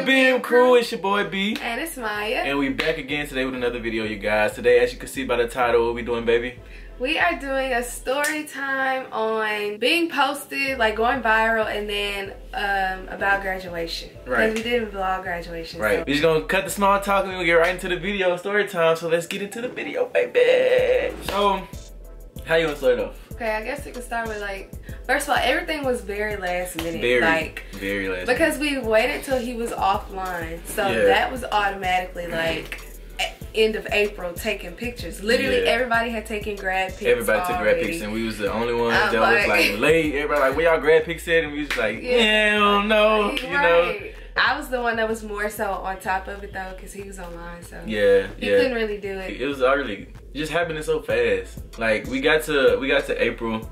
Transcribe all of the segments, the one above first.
BM Crew, it's your boy B. And it's Maya. And we back again today with another video, you guys. Today, as you can see by the title, what we doing, baby? We are doing a story time on being posted, like going viral, and then about graduation. Right. Because we didn't vlog graduation. Right. So. We're just gonna cut the small talk and we're gonna get right into the video, story time. So let's get into the video, baby. So, how you wanna start off? Okay, I guess we can start with like, first of all, everything was very last minute. Very last because minute. we waited till he was offline. So Yeah. that was automatically like end of April taking pictures. Literally everybody had taken grad pics. Everybody took grad pics and we was the only ones that was like late. Everybody like, where y'all grad pics at? And we was like, hell no, you know. I was the one that was more so on top of it though, because he was online, so he yeah. couldn't really do it. It was already it just happening so fast. Like we got to April,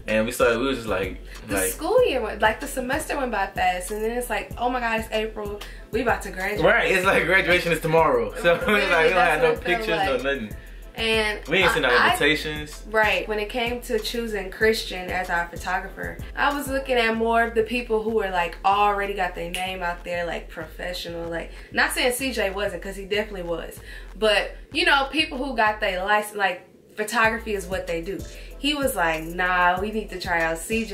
and we was just like the school year went, like the semester went by fast, and then it's like, oh my god, it's April, we about to graduate. Right, it's like graduation is tomorrow, so it's like we don't have no pictures or nothing. And we ain't seen no invitations. Right. When it came to choosing Christian as our photographer, I was looking at more of the people who were like already got their name out there, like professional. Like, not saying CJ wasn't, because he definitely was, but you know, people who got their license, like photography is what they do. He was like, nah, we need to try out CJ.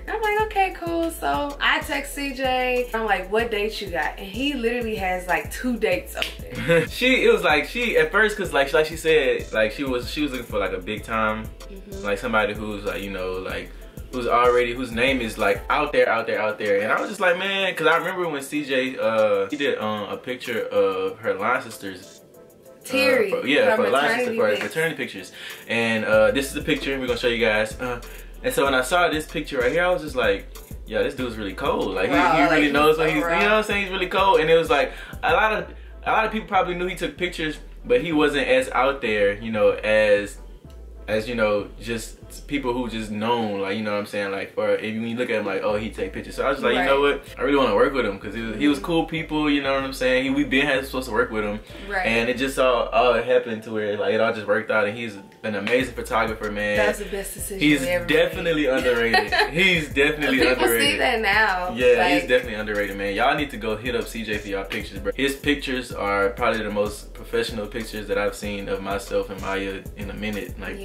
And I'm like, okay, cool. So I text CJ. I'm like, what dates you got? And he literally has like 2 dates open. It was like she at first, cause like she said, like she was looking for like a big time, like somebody who's like, you know, like whose name is like out there. And I was just like, man, cause I remember when CJ he did a picture of her line sisters. Terry, for fraternity pictures, and this is the picture we're gonna show you guys. And so when I saw this picture right here, I was just like, yeah, this dude's really cold. Like he really knows what he's, you know what I'm saying? He's really cold. And it was like a lot of people probably knew he took pictures, but he wasn't as out there, you know, as you know, just people who just known, like, you know what I'm saying, like, for if you look at him like, oh, he take pictures. So I was like, you know what, I really want to work with him, because he was cool people, you know what I'm saying. We been supposed to work with him, and it just all happened to where like it all just worked out, and he's an amazing photographer, man. That's the best decision. He's definitely underrated. He's definitely underrated. People see that now. Yeah, like, he's definitely underrated, man. Y'all need to go hit up CJ for y'all pictures, bro. His pictures are probably the most professional pictures that I've seen of myself and Maya in a minute. Like,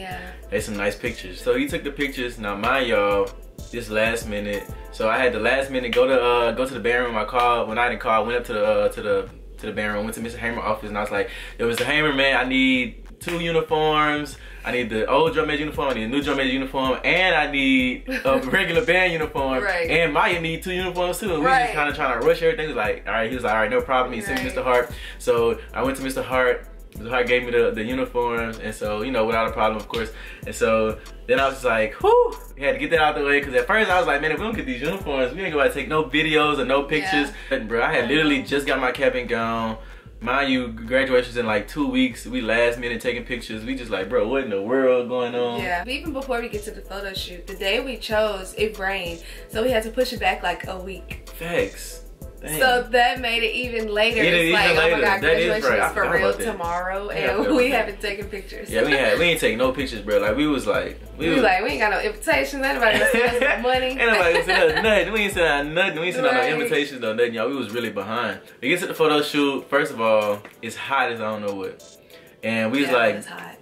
there's some nice pictures. So he took the pictures. Now mind y'all, this last minute. So I had the last minute go to the band room. I called, when I didn't call, I went up to the band room, went to Mr. Hammer's office, and I was like, yo, Mr. Hammer, man, I need 2 uniforms. I need the old drum major uniform, I need a new drum major uniform, and I need a regular band uniform. And Maya need 2 uniforms too. And we just kind of trying to rush everything. He was like, all right, no problem. He sent me Mr. Hart. So I went to Mr. Hart. Mr. Hart gave me the uniforms, and so, you know, without a problem, of course. And so then I was just like, whew, we had to get that out the way, because at first I was like, man, if we don't get these uniforms, we ain't gonna take no videos or no pictures. But bro, I had literally just got my cap and gown. Mind you, graduation's in like 2 weeks. We last minute taking pictures. We just like, bro, what in the world going on? Yeah, but even before we get to the photo shoot, the day we chose, it rained. So we had to push it back like a week. Facts. Dang. So that made it even later. It's like, oh my god, graduation is for real tomorrow, and we haven't taken pictures. Yeah, we ain't taking no pictures, bro. Like we was like, we ain't got no invitations. Anybody gonna send us no money? Ain't nobody gonna send us nothing. We ain't send out nothing. We ain't send out no invitations, no nothing, y'all. We was really behind. We get to the photo shoot. First of all, it's hot as I don't know what, and we was like, it's hot.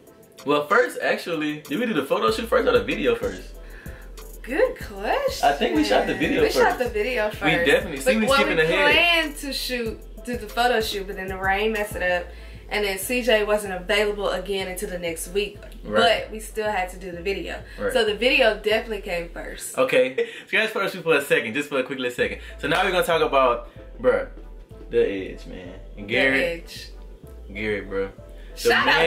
Well, first actually, did we do the photo shoot first or the video first? Good question. I think we shot the video first. We shot the video first. We definitely. See, we skipping ahead. We planned to do the photo shoot, but then the rain messed it up, and then CJ wasn't available again until the next week. But we still had to do the video. So the video definitely came first. Okay. So guys, photo shoot for a second, just for a quick little second. So now we're gonna talk about, bruh, the Edge, man. And Garrett, bro. Shout out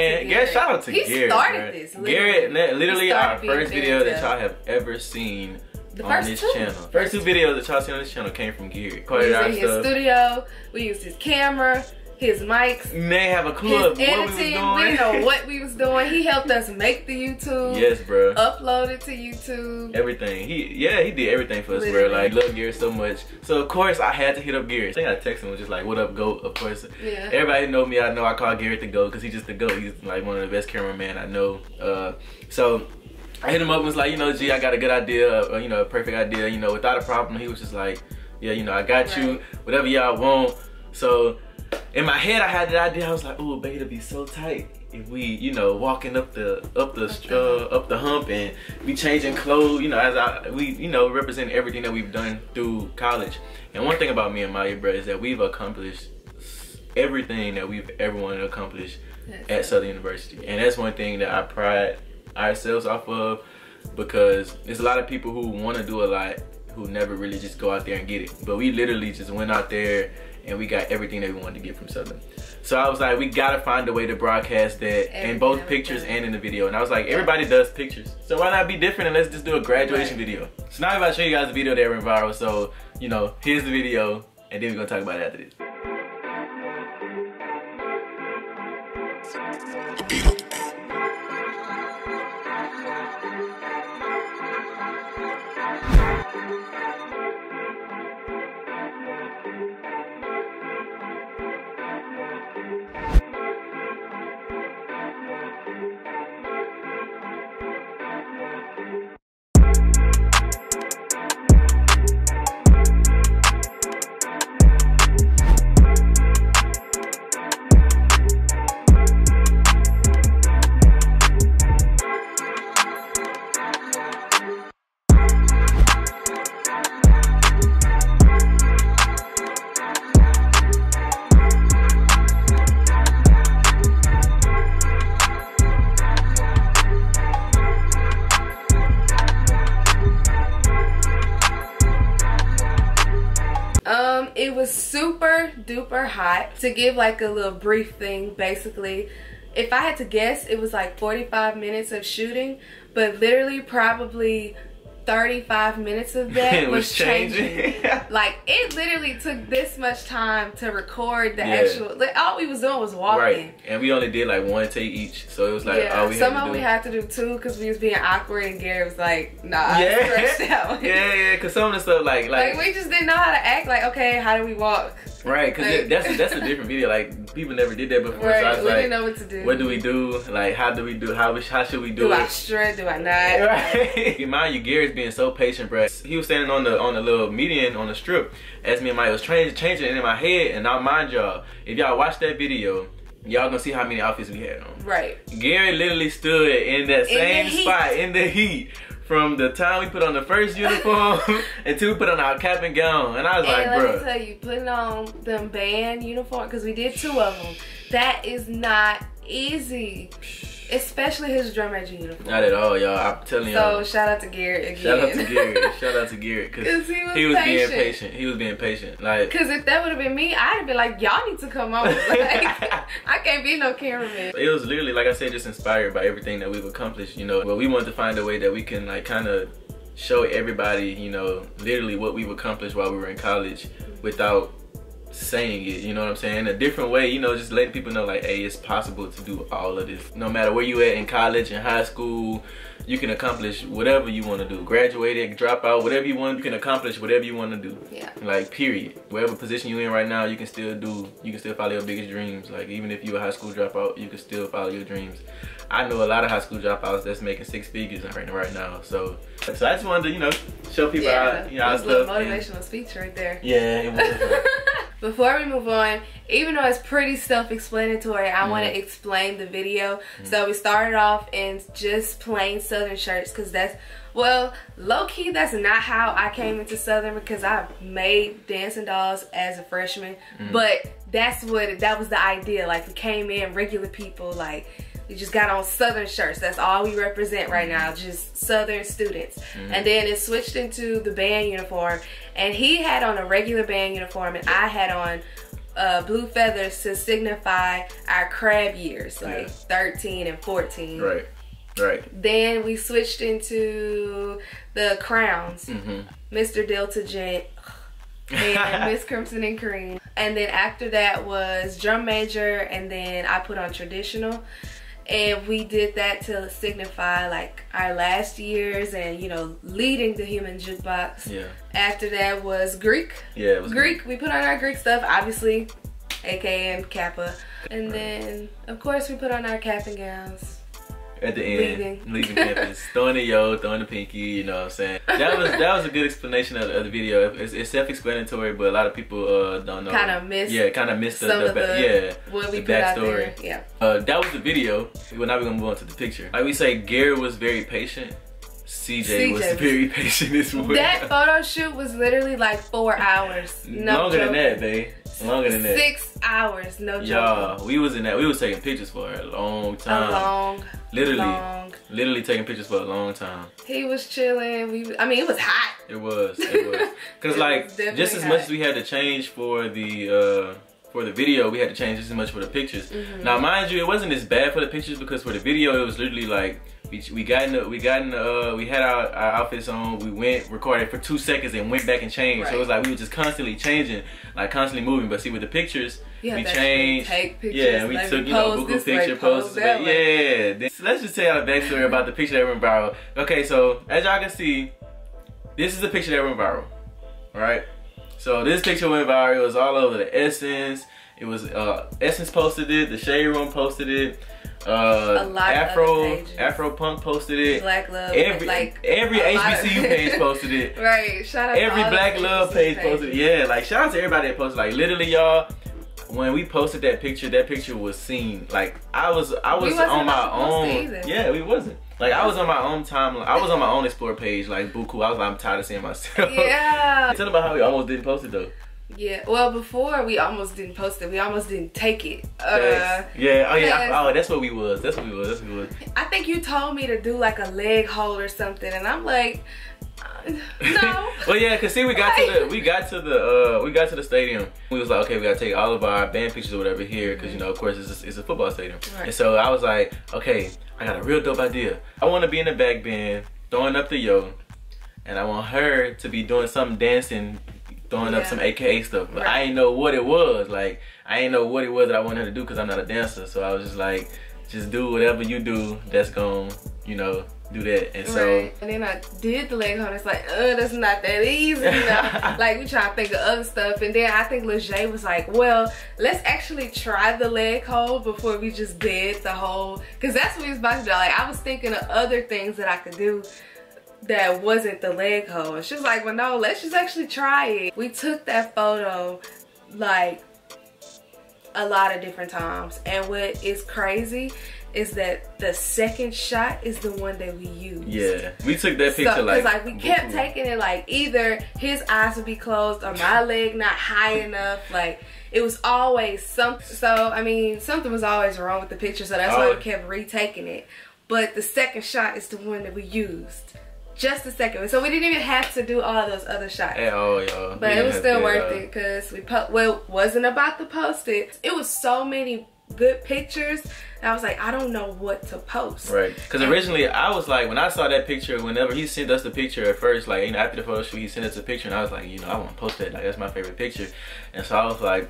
to Garrett. He started this. Garrett, literally our first video that y'all have ever seen on this channel. First 2 videos that y'all seen on this channel came from Garrett. We used in his studio. We used his camera, his mics. And they have a clue of what we was doing. We didn't know what we was doing. He helped us make the YouTube. Yes, bro. Upload it to YouTube. Everything. He did everything for us, bro. Like, love Garrett so much. So of course I had to hit up Garrett. I think I texted him, was just like, what up, GOAT? Of course. Yeah. Everybody know me. I know I call Garrett the GOAT, because he's just the GOAT. He's like one of the best cameramen I know. So I hit him up and was like, you know, G, I got a good idea, you know, a perfect idea, you know, without a problem. He was just like, yeah, you know, I got you, whatever y'all want. So in my head, I had the idea. I was like, "Oh, babe, it'll be so tight if we, you know, walking up the hump and we changing clothes, you know, we, you know, represent everything that we've done through college." And one thing about me and Maya, bro, is that we've accomplished everything that we've ever wanted to accomplish at Southern University, and that's one thing that I pride ourselves off of, because there's a lot of people who want to do a lot who never really just go out there and get it. But we literally just went out there and we got everything that we wanted to get from Southern. So I was like, we gotta find a way to broadcast that in both pictures and in the video. And I was like, everybody does pictures, so why not be different and let's just do a graduation video. So now I'm about to show you guys the video that went viral. So, you know, here's the video, and then we're gonna talk about it after this. It was super duper hot. To give like a little brief thing, basically, if I had to guess, it was like 45 minutes of shooting, but literally probably 35 minutes of that was changing. Like, it literally took this much time to record the actual, like, all we was doing was walking. Right, and we only did like one take each, so it was like, all we had to do. Some of we had to do two because we was being awkward, and Gary was like, nah, I stretched out. Yeah, because some of the stuff like we just didn't know how to act. Like, okay, how do we walk? Right, because like, that's a different video. Like, people never did that before. Right, so I was we like, didn't know what to do. What do we do? Like, how do we do? How should we do it? Do I strut? Do I not? Right. Mind you, Gary's being so patient, bro. He was standing on the little median on the strip as me and Maya was changing it in my head. And now, mind y'all, if y'all watch that video, y'all gonna see how many outfits we had on. Right. Gary literally stood in that same spot in the heat. From the time we put on the first uniform until we put on our cap and gown. And I was like, bro. Let me tell you, putting on them band uniform, because we did 2 of them, that is not easy. Especially his drum major uniform. Not at all, y'all. I'm telling y'all. So, shout out to Garrett again. Shout out to Garrett. Shout out to Garrett. Because he was being patient. He was being patient. Like, because if that would have been me, I'd have been like, y'all need to come on. Like, I can't be no cameraman. It was literally, like I said, just inspired by everything that we've accomplished, you know. But we wanted to find a way that we can, like, kind of show everybody, you know, literally what we've accomplished while we were in college without saying it, you know what I'm saying, a different way, you know, just letting people know, like, hey, it's possible to do all of this. No matter where you at in college, in high school, you can accomplish whatever you want to do. Graduate, drop out, whatever you want, you can accomplish whatever you want to do. Yeah. Like, period. Whatever position you're in right now, you can still follow your biggest dreams. Like, even if you're a high school dropout, you can still follow your dreams. I know a lot of high school dropouts that's making 6 figures right now. So I just wanted to, you know, show people how, you know, how stuff. It was a little motivational speech right there. Yeah, it was. Before we move on, even though it's pretty self-explanatory, I want to explain the video. So we started off in just plain Southern shirts, because that's, well, low-key, that's not how I came into Southern, because I made dancing dolls as a freshman. But that was the idea. Like, we came in regular people, like, we just got on Southern shirts. That's all we represent right now, just Southern students. And then it switched into the band uniform, and he had on a regular band uniform, and I had on blue feathers to signify our crab years, like 13 and 14. Right. Right. Then we switched into the crowns, Mr. Delta Gent and Miss Crimson and Cream. And then after that was drum major, and then I put on traditional. And we did that to signify, like, our last years and, you know, leading the Human Jukebox. Yeah. After that was Greek. Yeah, it was Greek. We put on our Greek stuff, obviously, AKA Kappa. And then, of course, we put on our cap and gowns. at the end, leaving campus, throwing the yo, throwing the pinky. You know what I'm saying? That was a good explanation of the video. It's self-explanatory, but a lot of people don't know. Kind of missed. Yeah, kind of missed the backstory. Yeah. That was the video. Well, now we're gonna move on to the picture. Like we say, Garrett was very patient. CJ was very patient as well. That photo shoot was literally like 4 hours. No longer joking. than that, babe. Longer than that. 6 hours, no joke. Y'all, we was taking pictures for a long time. Literally taking pictures for a long time. He was chilling. I mean, it was hot. It was. Cause like just as much as we had to change for the video, we had to change just as much for the pictures. Now, mind you, it wasn't as bad for the pictures because for the video, it was literally like we had our outfits on. We went recorded for 2 seconds and went back and changed. So it was like we were just constantly changing, like constantly moving. But see, with the pictures, we changed. Take pictures. Yeah, and we took Google picture, posted that. Yeah. So let's just tell y'all the backstory about the picture that went viral. Okay, so as y'all can see, this is the picture that went viral. All right. So this picture went viral. It was all over the Essence. It was Essence posted it. The Shade Room posted it. A lot Afro Punk posted it. Black Love. Every HBCU page posted it. Right. Shout out. Every Black Love page posted it. Yeah. Like shout out to everybody that posted. Like literally, y'all. When we posted that picture was seen. Like I was on my own. Yeah, we wasn't. Like I was on my own timeline. I was on my own Explore page. Like buku. I was like, I'm tired of seeing myself. Yeah. Tell them about how we almost didn't post it though. Yeah, well, before we almost didn't post it, we almost didn't take it. That's what we was. I think you told me to do like a leg hold or something, and I'm like, no. Well, yeah, cause see, we got to the stadium. We was like, okay, we gotta take all of our band pictures or whatever here, cause you know, of course, it's a football stadium. Right. And so I was like, okay, I got a real dope idea. I want to be in the back band, throwing up the yo, and I want her to be doing some dancing. Throwing up some AKA stuff, but I didn't know what it was. Like I didn't know what it was that I wanted her to do because I'm not a dancer. So I was just like, just do whatever you do. That's gonna, you know, do that. And so, and then I did the leg hold. It's like, that's not that easy. You know? Like we try to think of other stuff, and then I think Lejay was like, well, let's actually try the leg hold before we just did the whole. Because that's what he was about to do. Like I was thinking of other things that I could do that wasn't the leg hold. And she was like, well, no, let's just actually try it. We took that photo like a lot of different times, and what is crazy is that the second shot is the one that we used. Yeah, we took that picture like we kept taking it like either his eyes would be closed or my leg not high enough. Like it was always something. So I mean, something was always wrong with the picture, so that's why we kept retaking it. But the second shot is the one that we used. Just the second. So we didn't even have to do all those other shots. At all, y'all. But it was still worth it because it wasn't about to post it. It was so many good pictures. And I was like, I don't know what to post. Right. Because originally I was like, when I saw that picture, whenever he sent us the picture at first, like, you know, after the photo shoot, he sent us a picture and I was like, you know, I want to post that. Like, that's my favorite picture. And so I was like,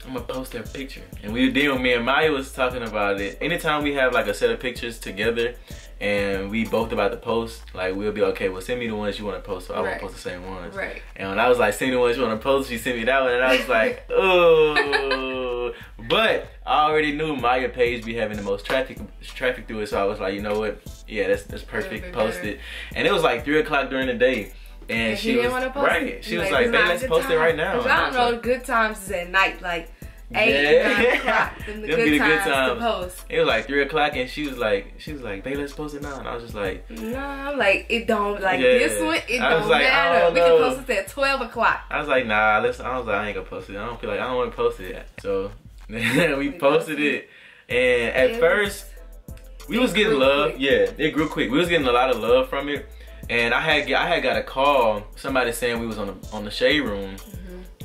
I'm gonna post that picture. And me and Maya was talking about it. Anytime we have like a set of pictures together and we both about to post, like we'll be okay, well send me the ones you want to post, so I won't post the same ones. Right. And when I was like, send me the ones you want to post, she sent me that one and I was like, oh. But I already knew Maya page be having the most traffic through it, so I was like, you know what? Yeah, that's perfect. Post it. And it was like 3 o'clock during the day. And she didn't want to post it. She was like, let's post it right now. I don't know, good times is at night, like 8, 9 o'clock. Them the good times to post. It was like 3 o'clock and she was like, babe, let's post it now. And I was just like, no, I'm like, it don't, like this one, it don't matter. We can post it at 12 o'clock. I was like, nah, listen, I was like, I ain't gonna post it. I don't want to post it. So we posted it. And at first, we was getting love. Yeah, it grew quick. We was getting a lot of love from it. And I had got a call, somebody saying we was on the Shade Room,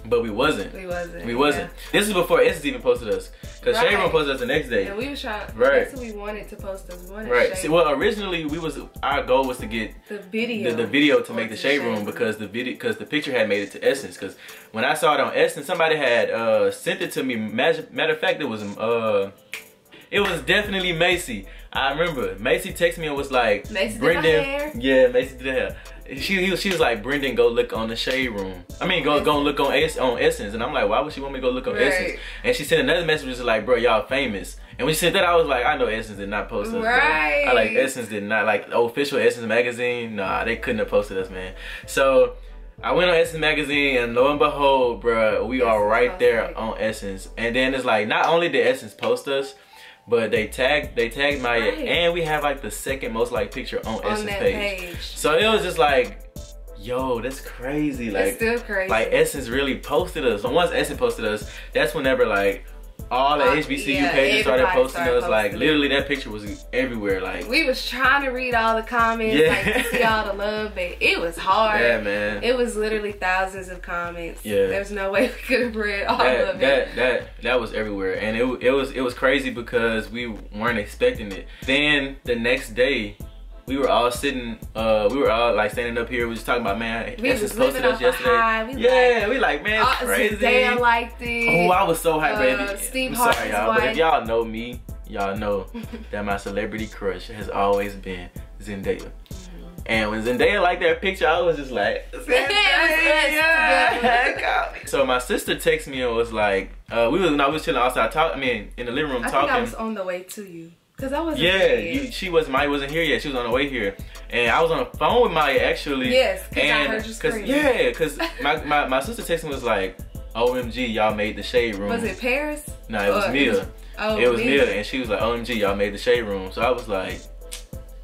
but we wasn't. Yeah. This is before Essence even posted us, because Shade Room posted us the next day. And we was trying. That's what we wanted to post us. See, well, originally our goal was to get the video, to make the Shade Room because the picture had made it to Essence. Because when I saw it on Essence, somebody had sent it to me. Matter of fact, it was definitely Macy. I remember Macy texted me and was like, Macy Brendan, did my hair. Yeah, Macy did the hair. she was like, Brendan, go look on the Shade Room. I mean, go look on Essence. And I'm like, why would she want me to go look on Essence? And she sent another message was like, bro, y'all famous. And when she said that, I was like, I know Essence did not post us, bro. I like Essence did not, like official Essence magazine. Nah, they couldn't have posted us, man. So I went on Essence magazine, and lo and behold, bro, we are right there on Essence. And then it's like, not only did Essence post us, but they tagged Maya, and we have like the second most liked picture on Essence page. So it was just like, yo, that's crazy. Like, it's still crazy. Like Essence really posted us. So once Essence posted us, that's whenever like all the HBCU pages started posting us. Like literally, that picture was everywhere. Like we was trying to read all the comments, like to see all the love, but it was hard. Yeah, man. It was literally thousands of comments. Yeah, there's no way we could have read all of it. That was everywhere, and it was crazy because we weren't expecting it. Then the next day, we were all sitting, we were all like standing up here. We was talking about, man, Essence posted us yesterday. We like, man, it's crazy. Zendaya liked it. Oh, I was so hyped, baby. Steve I'm sorry, y'all, but if y'all know me, y'all know that my celebrity crush has always been Zendaya. And when Zendaya liked that picture, I was just like, Zendaya. So my sister texted me and was like, we was chilling outside, in the living room talking. I think I was on the way to you. Cause I wasn't Maya wasn't here yet. She was on the way here, and I was on the phone with Maya actually. Yes, cause I heard you screaming. Cause my sister texted me was like, "OMG, y'all made the Shade Room." Was it Paris? No, it was Mia. It was Mia, and she was like, "OMG, y'all made the Shade Room." So I was like,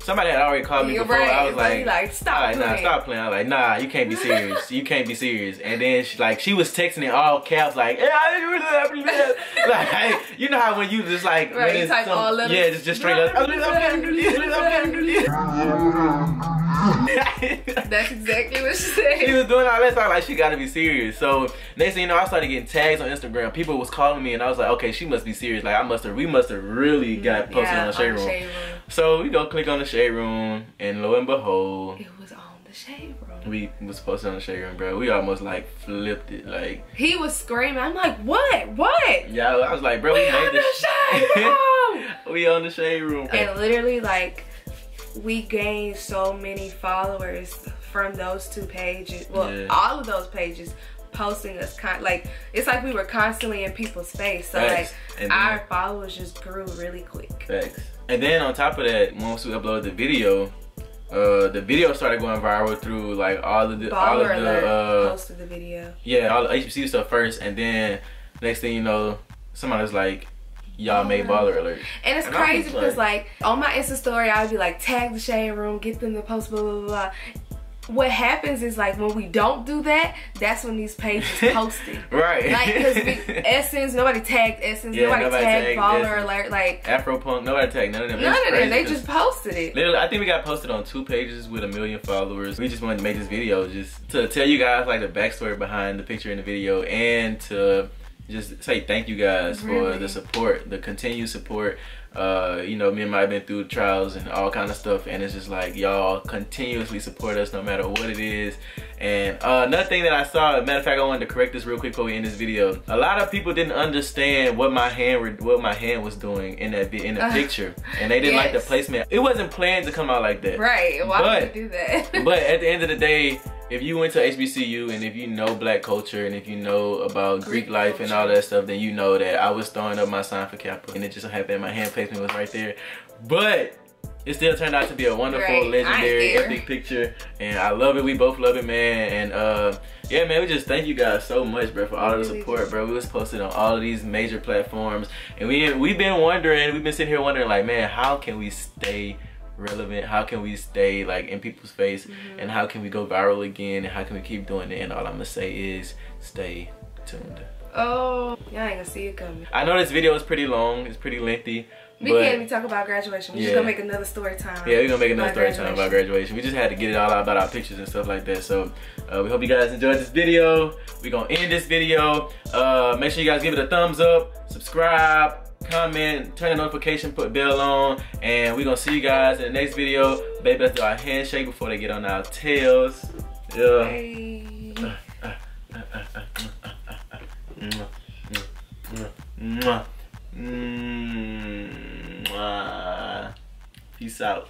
somebody had already called me before. I was like, stop playing. Stop playing. I was like, nah, you can't be serious. You can't be serious. And then she was texting in all caps like, like, you know how when you just like, right, you type all letters. just straight up. That's exactly what she said. She was doing all that stuff like she gotta be serious. So next thing you know, I started getting tags on Instagram. People was calling me, and I was like, okay, she must be serious. Like we must have really got posted on the Shade Room. So we go click on the Shade Room, and lo and behold, it was on the Shade Room. We was posted on the Shade Room, bro. We almost like flipped it. Like he was screaming. I'm like, what? Yeah, I was like, bro, we made the Shade Room. We on the Shade Room. And literally, like, we gained so many followers from those two pages. Well, all of those pages posting us, like, it's like we were constantly in people's face. So like our followers just grew really quick. Facts. And then on top of that, once we uploaded the video started going viral through like all of the posted the video. Yeah, all the HBCU stuff first, and then next thing you know, somebody was like, y'all made Baller Alert. And it's crazy because like on my Insta story, I would be like, tag the Shade Room, get them to post blah blah blah. What happens is like when we don't do that, that's when these pages posted. Right. Like because Essence, nobody tagged Essence, nobody tagged Baller Alert, like Afropunk, nobody tagged none of them. None of them. They just posted it. Literally, I think we got posted on 2 pages with 1 million followers. We just wanted to make this video just to tell you guys like the backstory behind the picture in the video, and to just say thank you guys for the support, the continued support. You know, me and Maya been through trials and all kind of stuff, and it's just like y'all continuously support us no matter what it is. And another thing that I saw, matter of fact, I wanted to correct this real quick before we end this video. A lot of people didn't understand what my hand was doing in the picture, and they didn't like the placement. It wasn't planned to come out like that. Right? Why would you do that? But at the end of the day, if you went to HBCU and if you know black culture and if you know about Greek life and all that stuff, then you know that I was throwing up my sign for Kappa, and it just happened my hand placement was right there. But it still turned out to be a wonderful, legendary, epic picture, and I love it. We both love it, man. And yeah, man, we just thank you guys so much, bro, for all the support, bro. We was posted on all of these major platforms, and we've been sitting here wondering, like, man, how can we stay relevant? How can we stay like in people's face? And how can we go viral again? And how can we keep doing it? And all I'm gonna say is stay tuned. Oh, y'all ain't gonna see it coming. I know this video is pretty long, it's pretty lengthy. We can't even talk about graduation. We're just gonna make another story time. Yeah, we're gonna make another story time about graduation. We just had to get it all out about our pictures and stuff like that. So we hope you guys enjoyed this video. We're gonna end this video. Make sure you guys give it a thumbs up, subscribe, comment, turn the notification bell on, and we're gonna see you guys in the next video. Baby, let's do our handshake before they get on our tails. Yeah. Hey. Peace out.